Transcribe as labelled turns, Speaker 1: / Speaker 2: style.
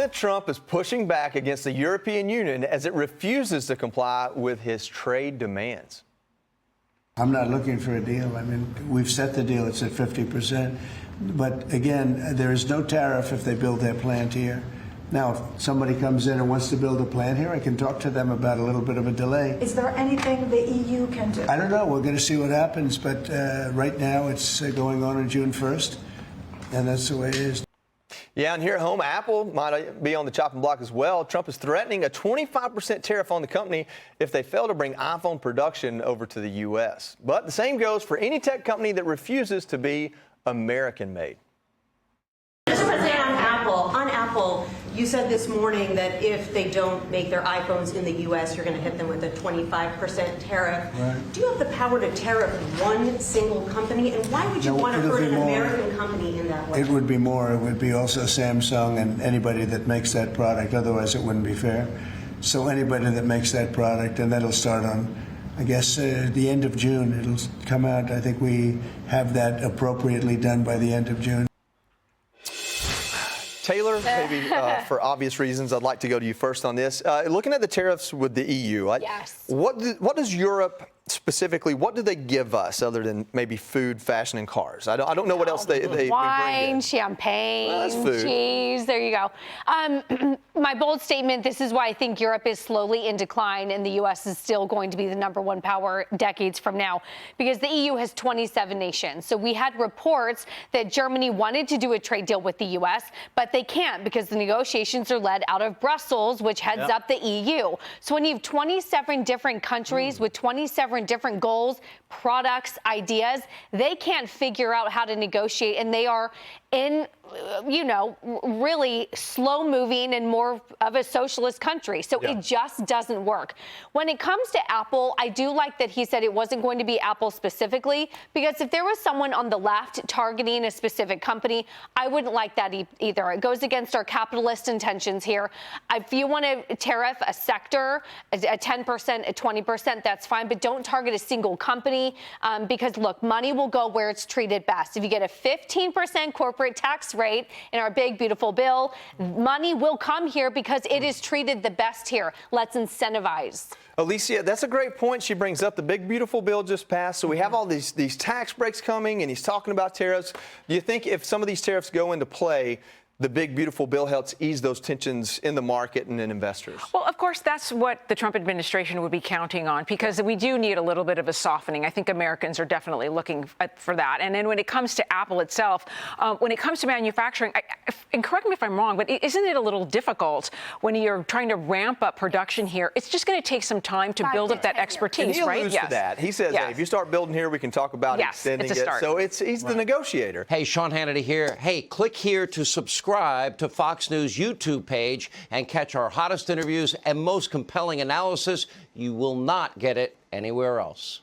Speaker 1: President Trump is pushing back against the European Union as it refuses to comply with his trade demands.
Speaker 2: I'm not looking for a deal. I mean, we've set the deal. It's at 50%. But again, there is no tariff if they build their plant here. Now, if somebody comes in and wants to build a plant here, I can talk to them about a little bit of a delay.
Speaker 3: Is there anything the EU can do?
Speaker 2: I don't know. We're going to see what happens. But right now, it's going on June 1st. And that's the way it is.
Speaker 1: Yeah, and here at home, Apple might be on the chopping block as well. Trump is threatening a 25% tariff on the company if they fail to bring iPhone production over to the U.S. But the same goes for any tech company that refuses to be American-made.
Speaker 4: Mr. President, on Apple, you said this morning that if they don't make their iPhones in the U.S., you're going to hit them with a 25% tariff.
Speaker 2: Right.
Speaker 4: Do you have the power to tariff one single company? And why would you want to hurt an American company in that way?
Speaker 2: It would be more. It would be also Samsung and anybody that makes that product. Otherwise, it wouldn't be fair. So anybody that makes that product, and that'll start on, I guess, the end of June. It'll come out. I think we have that appropriately done by the end of June.
Speaker 1: Taylor, maybe for obvious reasons, I'd like to go to you first on this. Looking at the tariffs with the EU,
Speaker 5: yes.
Speaker 1: What does Europe specifically, what do they give us other than maybe food, fashion, and cars? I don't know what else they bring in.
Speaker 5: Wine, champagne,
Speaker 1: well,
Speaker 5: cheese. There you go. My bold statement, this is why I think Europe is slowly in decline and the U.S. is still going to be the #1 power decades from now, because the EU has 27 nations. So we had reports that Germany wanted to do a trade deal with the U.S., but they can't because the negotiations are led out of Brussels, which heads up the EU. So when you have 27 different countries with 27 different goals, products, ideas, they can't figure out how to negotiate, and they are in, really slow moving and more of a socialist country. So it just doesn't work. When it comes to Apple, I do like that he said it wasn't going to be Apple specifically, because if there was someone on the left targeting a specific company, I wouldn't like that either. It goes against our capitalist intentions here. If you want to tariff a sector, a 10%, a 20%, that's fine, but don't target a single company, because look, money will go where it's treated best. If you get a 15% corporate tax rate in our big, beautiful bill, money will come here because it is treated the best here. Let's incentivize.
Speaker 1: Alicia, that's a great point she brings up. The big, beautiful bill just passed. So we have all these tax breaks coming, and he's talking about tariffs. Do you think if some of these tariffs go into play, the big, beautiful bill helps ease those tensions in the market and in investors?
Speaker 6: Well, of course, that's what the Trump administration would be counting on, because we do need a little bit of a softening. I think Americans are definitely looking for that. And then when it comes to Apple itself, when it comes to manufacturing, and correct me if I'm wrong, but isn't it a little difficult when you're trying to ramp up production here? It's just going to take some time to build up that expertise,
Speaker 1: and he
Speaker 6: right?
Speaker 1: alludes to that. He says, hey, if you start building here, we can talk about extending it. So he's the negotiator.
Speaker 7: Hey, Sean Hannity here. Hey, click here to subscribe to Fox News YouTube page and catch our hottest interviews and most compelling analysis. You will not get it anywhere else.